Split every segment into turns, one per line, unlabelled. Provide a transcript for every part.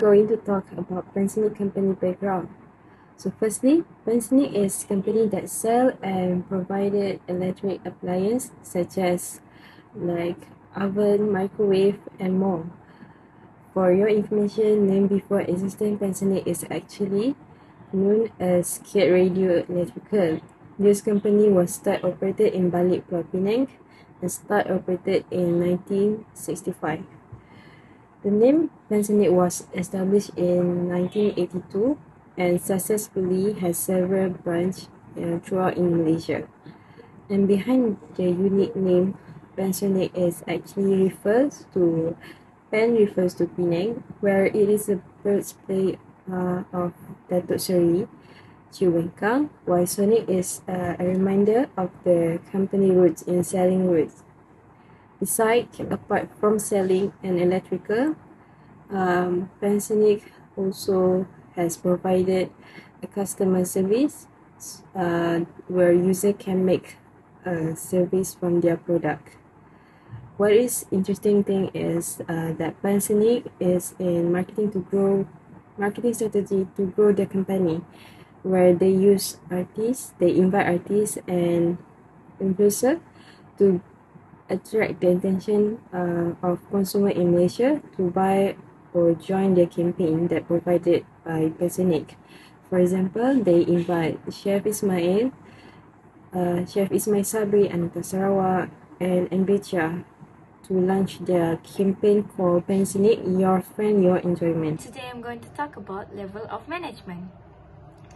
going to talk about Pensonic company background. So firstly, Pensonic is a company that sell and provided electric appliances such as like oven, microwave and more. For your information, name before existing Pensonic is actually known as Kit Radio Electrical. This company was start operated in Balik, Pulau Pinang and start operated in 1965. The name Pensonic was established in 1982 and successfully has several branches throughout in Malaysia. And behind the unique name, Pensonic is actually refers to Penang, where it is the birthplace of Datuk Seri Chiwengkang, while Sonic is a reminder of the company roots in selling goods. Besides, apart from selling an electrical, Pensonic also has provided a customer service where user can make a service from their product. What is interesting thing is that Pensonic is in marketing strategy to grow the company, where they use artists, they invite artists and influencers to attract the attention of consumer in Malaysia to buy or join their campaign that provided by Pensonic. For example, they invite Chef Ismail Sabri, Anita Sarawak, and MGT162 to launch their campaign called Pensonic, Your Friend, Your Enjoyment.
Today I'm going to talk about level of management.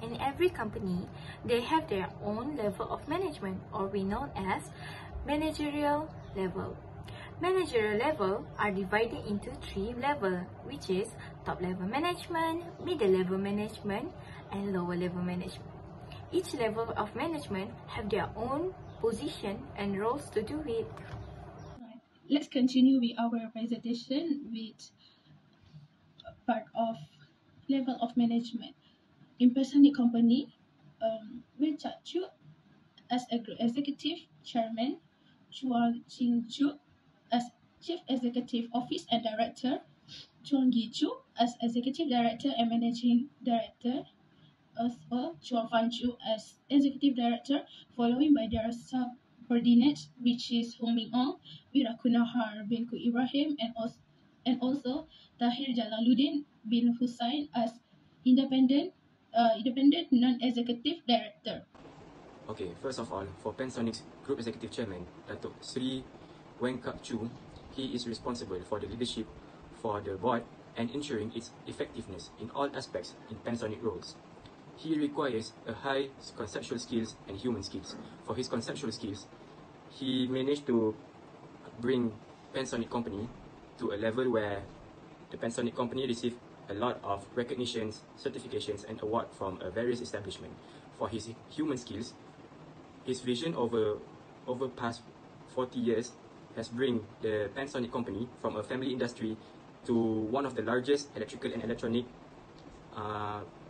In every company, they have their own level of management, or we know as managerial level. Managerial level are divided into 3 levels, which is top level management, middle level management, and lower level management. Each level of management have their own position and roles to do it.
Let's continue with our presentation with part of level of management. In Pensonic company, we charge you as executive chairman, Chuan Chin-Chu as chief executive office and director, Chuan Gi-Chu as executive director and managing director, also Chuan Fan-Chu as executive director, following by their subordinates, which is Hong Ming Ong, Wirakunahar bin Ku Ibrahim, and also Tahir Jalaluddin bin Hussain as independent non-executive director.
Okay, first of all, for Pensonic's Group Executive Chairman, Datuk Sri Wengkap Chu, he is responsible for the leadership for the board and ensuring its effectiveness in all aspects in Pensonic roles. He requires a high conceptual skills and human skills. For his conceptual skills, he managed to bring Pensonic company to a level where the Pensonic company received a lot of recognitions, certifications and awards from various establishments. For his human skills, his vision over past 40 years has bring the Pensonic company from a family industry to one of the largest electrical and electronic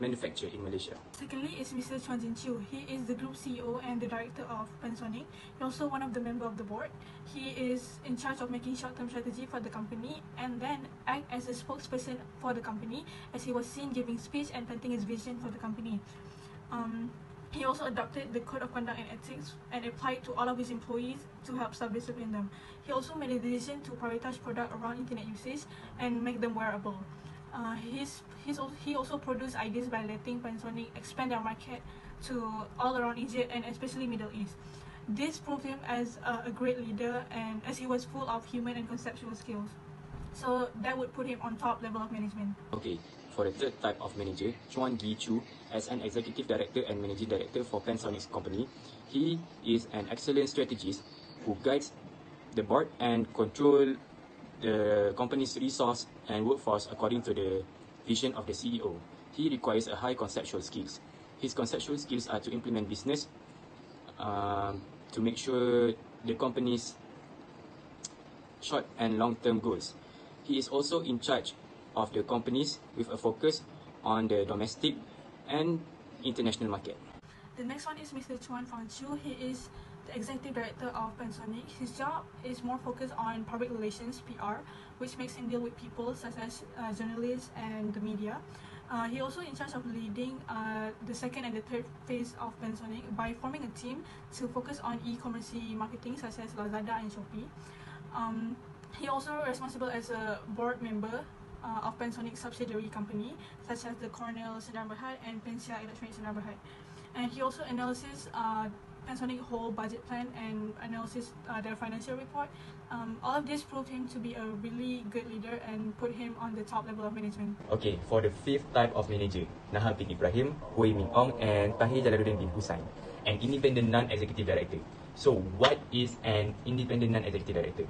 manufacturer in Malaysia.
Secondly is Mr. Chuan Jin-Chu. He is the group CEO and the director of Pensonic. He's also one of the members of the board. He is in charge of making short-term strategy for the company and then act as a spokesperson for the company, as he was seen giving speech and planting his vision for the company. He also adopted the code of conduct and ethics and applied to all of his employees to help self-discipline them. He also made a decision to prioritize product around internet usage and make them wearable. He also produced ideas by letting Pensonic expand their market to all around Egypt and especially Middle East. This proved him as a great leader, and as he was full of human and conceptual skills. So that would put him on top level of management.
Okay, for the third type of manager, Chuan Gi-Chu, as an executive director and managing director for Pensonic's company, he is an excellent strategist who guides the board and control the company's resource and workforce according to the vision of the CEO. He requires a high conceptual skills. His conceptual skills are to implement business, to make sure the company's short and long-term goals. He is also in charge of the companies with a focus on the domestic and international market.
The next one is Mr. Chuan Fan-Chu. He is the Executive Director of Pensonic. His job is more focused on public relations, PR, which makes him deal with people such as journalists and the media. He also in charge of leading the second and the third phase of Pensonic by forming a team to focus on e-commerce marketing such as Lazada and Shopee. He also responsible as a board member of Pensonic subsidiary company such as the Cornell Sdn Bhd and Pensia Electronic Sdn Bhd. And he also analyses Pensonic whole budget plan and analysis their financial report. All of this proved him to be a really good leader and put him on the top level of management.
Okay, for the fifth type of manager, Naham bin Ibrahim, Hui Min Ong, and Tahir Jalaluddin bin Hussain, an independent non-executive director. So, what is an independent non-executive director?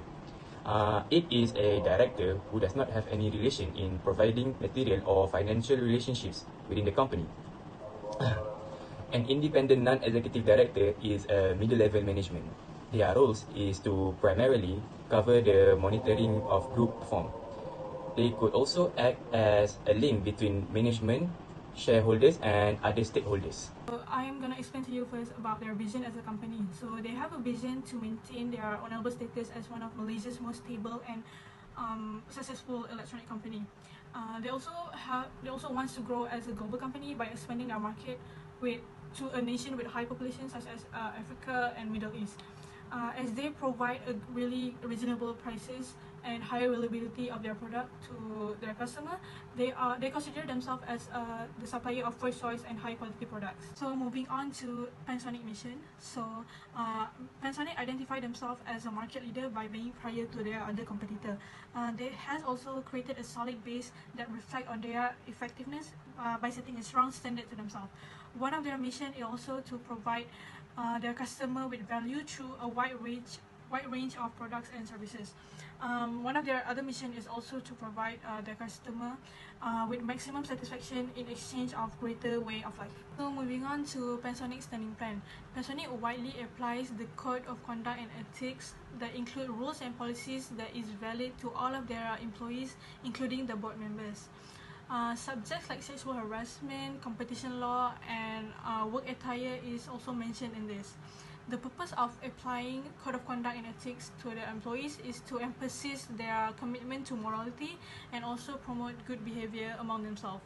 It is a director who does not have any relation in providing material or financial relationships within the company. An independent non-executive director is a middle-level management. Their roles is to primarily cover the monitoring of group performance. They could also act as a link between management, shareholders, and other stakeholders.
So I'm going to explain to you first about their vision as a company. So they have a vision to maintain their honorable status as one of Malaysia's most stable and successful electronic company. They also want to grow as a global company by expanding their market to a nation with high population such as Africa and Middle East. As they provide a really reasonable prices and high availability of their product to their customer, they consider themselves as the supplier of first choice and high quality products. So moving on to Pensonic mission. So Pensonic identify themselves as a market leader by being prior to their other competitor. They has also created a solid base that reflect on their effectiveness by setting a strong standard to themselves. One of their mission is also to provide their customer with value through a wide range of products and services. One of their other mission is also to provide their customer with maximum satisfaction in exchange of greater way of life. So moving on to Pensonic standing plan. Pensonic widely applies the code of conduct and ethics that include rules and policies that is valid to all of their employees, including the board members. Subjects like sexual harassment, competition law, and work attire is also mentioned in this. The purpose of applying code of conduct and ethics to their employees is to emphasize their commitment to morality and also promote good behavior among themselves.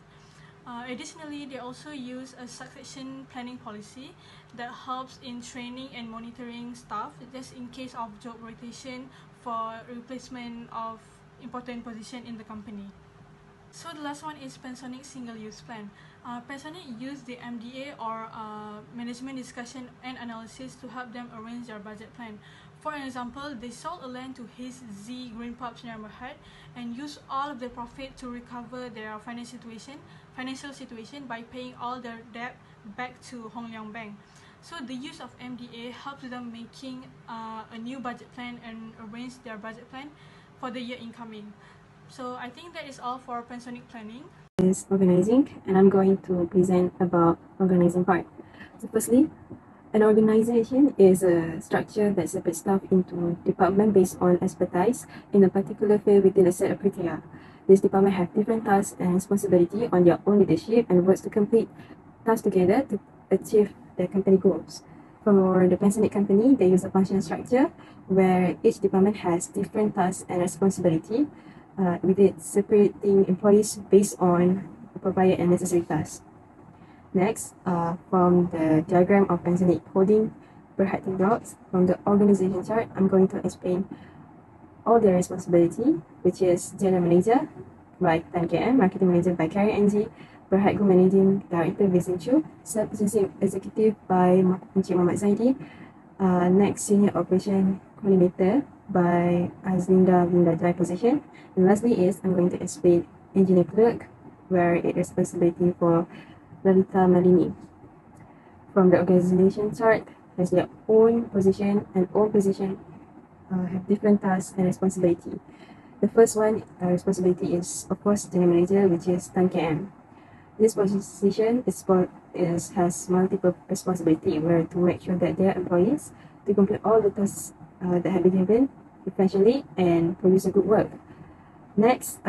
Additionally, they also use a succession planning policy that helps in training and monitoring staff just in case of job rotation for replacement of important position in the company. So the last one is Pensonic single-use plan. Pensonic use the MDA or management discussion and analysis to help them arrange their budget plan. For example, they sold a land to his Z Green Pub Sdn Bhd and used all of the profit to recover their financial situation by paying all their debt back to Hong Leong Bank. So the use of MDA helps them making a new budget plan and arrange their budget plan for the year incoming. So I think that is all for Pensonic planning.
Is organizing, and I'm going to present about organizing part. So firstly, an organization is a structure that separates staff into departments based on expertise in a particular field within a set of criteria. This department have different tasks and responsibility on their own leadership and works to complete tasks together to achieve their company goals. For the Pensonic company, they use a function structure where each department has different tasks and responsibility, with it separating employees based on required and necessary tasks. Next, from the diagram of Pensonic holding Berhad blocks, from the organization chart, I'm going to explain all their responsibility, which is General Manager by Tan KM, Marketing Manager by Karen NG, Berhad Managing Director Vincent Chu, Sub-Processing Executive by Encik Muhammad Zaidi, next Senior Operation Coordinator by Azlinda Linda Dry Position, and lastly is I'm going to explain Engineer Clerk, where it is responsibility for Lalita Malini. From the organization chart, has their own position, and all position have different tasks and responsibility. The first one responsibility is of course General Manager, which is Tan KM. This position has multiple responsibility, where to make sure that their employees to complete all the tasks that have been given efficiently and produce a good work. Next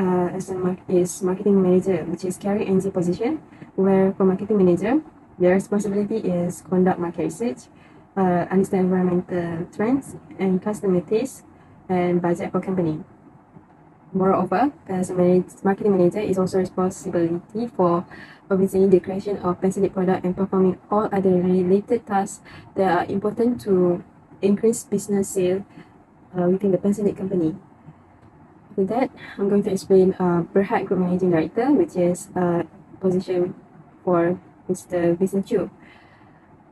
is Marketing Manager, which is Carry NG position, where for Marketing Manager, their responsibility is conduct market research, understand environmental trends and customer tastes and budget for company. Moreover, as a marketing manager is also responsibility for overseeing the creation of Pensonic product and performing all other related tasks that are important to increase business sale within the Pensonic company. With that, I'm going to explain Berhad Group Managing Director, which is position for Mr. Vincent Chiu.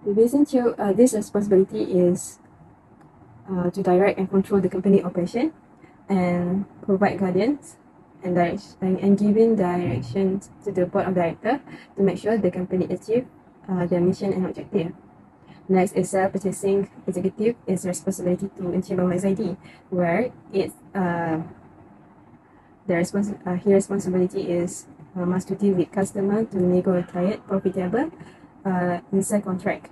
Vincent Chiu, this responsibility is to direct and control the company operation and provide guidance and direction and giving directions to the board of directors to make sure the company achieve their mission and objective. Next is purchasing executive is responsibility to achieve MSID, where it's his responsibility is must to deal with customer to negotiate profitable inside contract.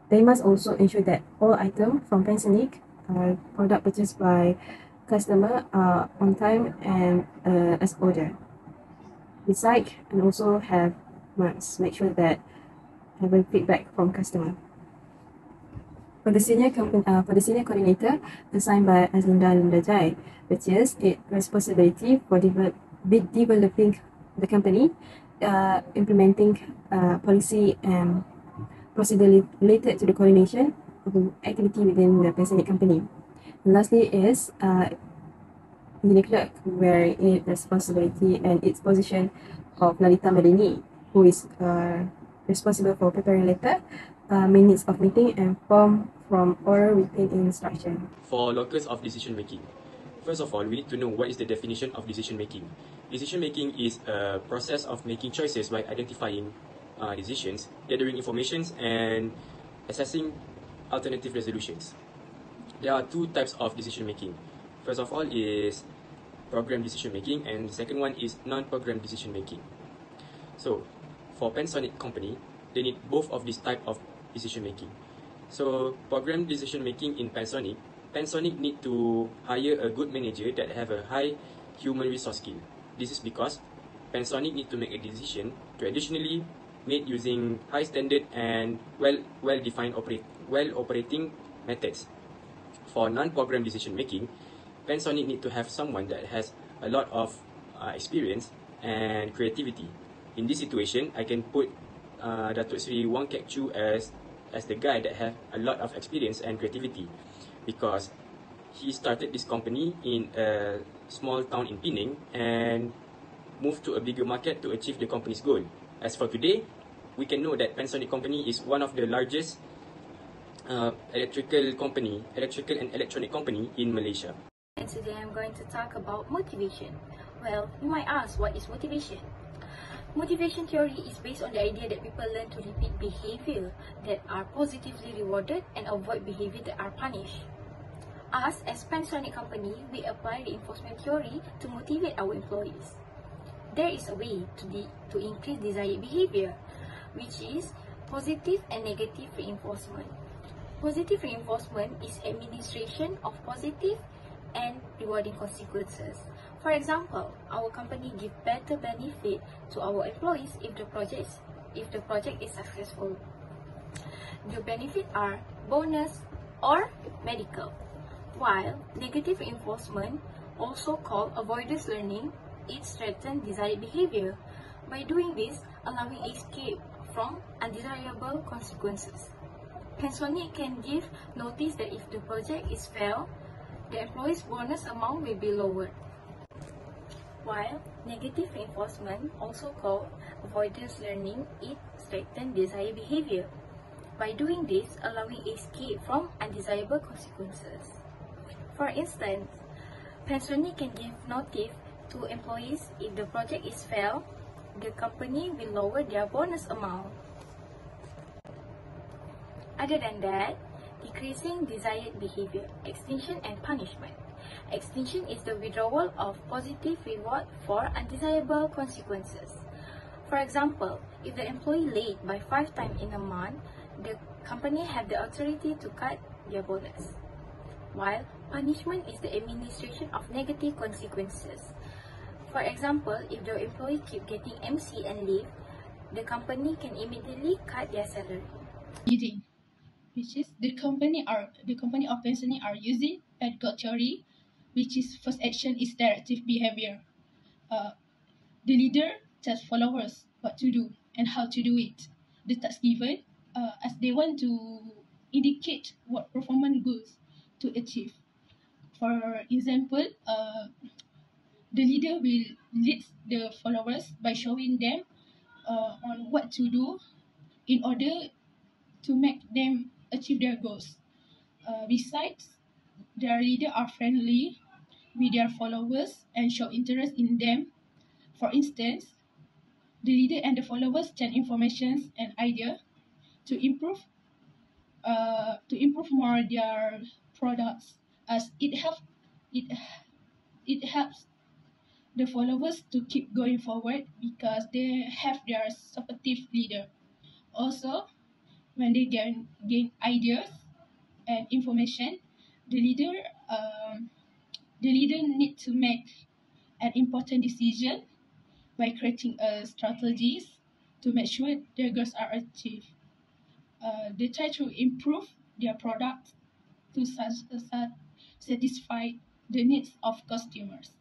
They must also ensure that all items from Pensonic product purchased by customer are on time and as ordered. Besides, and also must make sure that have a feedback from customer. For the senior coordinator assigned by Azlinda Lundajai, which is its responsibility for developing the company, implementing policy and procedure related to the coordination of activity within the Pensonic company. And lastly is engineer clerk, where its responsibility and its position of Lalita Madini, who is responsible for preparing letter, minutes of meeting and form from oral written instruction.
For locus of decision making, first of all, we need to know what is the definition of decision making. Decision making is a process of making choices by identifying decisions, gathering information, and assessing alternative resolutions. There are two types of decision making. First of all is program decision making, and the second one is non-program decision making. So for Pensonic company, they need both of these type of decision making. So program decision making in Pensonic need to hire a good manager that have a high human resource skill. This is because Pensonic need to make a decision traditionally made using high standard and well-defined operating methods. For non-program decision making, Pensonic need to have someone that has a lot of experience and creativity. In this situation, I can put Datuk Sri Wong Kek Chu as the guy that have a lot of experience and creativity, because he started this company in a small town in Penang and moved to a bigger market to achieve the company's goal. As for today, we can know that Pensonic company is one of the largest electrical and electronic company in Malaysia.
And today I'm going to talk about motivation. Well, you might ask, what is motivation? Motivation theory is based on the idea that people learn to repeat behavior that are positively rewarded and avoid behavior that are punished. Us, as Pensonic company, we apply reinforcement theory to motivate our employees. There is a way to increase desired behavior, which is positive and negative reinforcement. Positive reinforcement is administration of positive and rewarding consequences. For example, our company give better benefit to our employees if the project is successful. The benefits are bonus or medical. While negative reinforcement, also called avoidance learning, it strengthens desired behavior. By doing this, allowing escape from undesirable consequences. Pensonic can give notice that if the project is failed, the employee's bonus amount will be lowered. While negative reinforcement, also called avoidance learning, it strengthens desired behavior. By doing this, allowing escape from undesirable consequences. For instance, Pensonic can give notice to employees if the project is failed, the company will lower their bonus amount. Other than that, decreasing desired behavior, extinction and punishment. Extinction is the withdrawal of positive reward for undesirable consequences. For example, if the employee late by 5 times in a month, the company have the authority to cut their bonus. While punishment is the administration of negative consequences. For example, if the employee keep getting MC and leave, the company can immediately cut their salary.
Meeting. which is the company of Pensonic are using pedagogical theory, which is first action is directive behavior. The leader tells followers what to do and how to do it. The task given, as they want to indicate what performance goals to achieve. For example, the leader will lead the followers by showing them on what to do in order to make them achieve their goals. Besides, their leader are friendly with their followers and show interest in them. For instance, the leader and the followers share information and ideas to improve more their products, as it it helps the followers to keep going forward because they have their supportive leader. Also, when they gain ideas and information, the leader um, the leader need to make an important decision by creating strategies to make sure their goals are achieved. They try to improve their product to satisfy the needs of customers.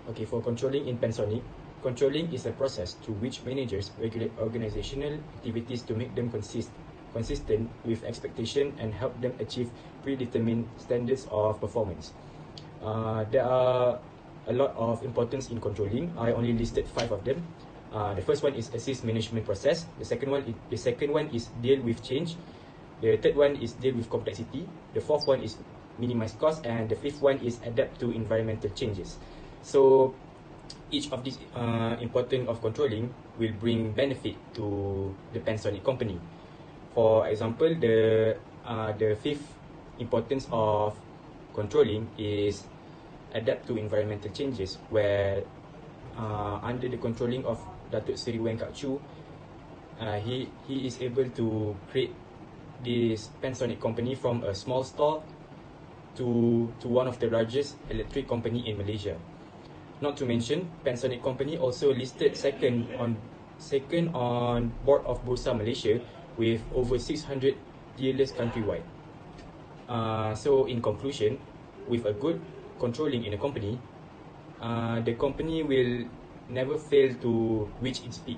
Okay, for controlling in Pensonic, controlling is a process through which managers regulate organizational activities to make them consistent with expectation and help them achieve predetermined standards of performance. There are a lot of importance in controlling. I only listed 5 of them. The first one is assist management process. The second one is deal with change. The third one is deal with complexity. The fourth one is minimize cost, and the fifth one is adapt to environmental changes. So each of these important of controlling will bring benefit to the Pensonic company. For example, the fifth importance of controlling is adapt to environmental changes, where under the controlling of Datuk Seri Wen Kak Chu, he is able to create this Pensonic company from a small store to one of the largest electric company in Malaysia. Not to mention, Pensonic company also listed second on board of Bursa Malaysia with over 600 dealers countrywide. So in conclusion, with a good controlling in a company, the company will never fail to reach its peak.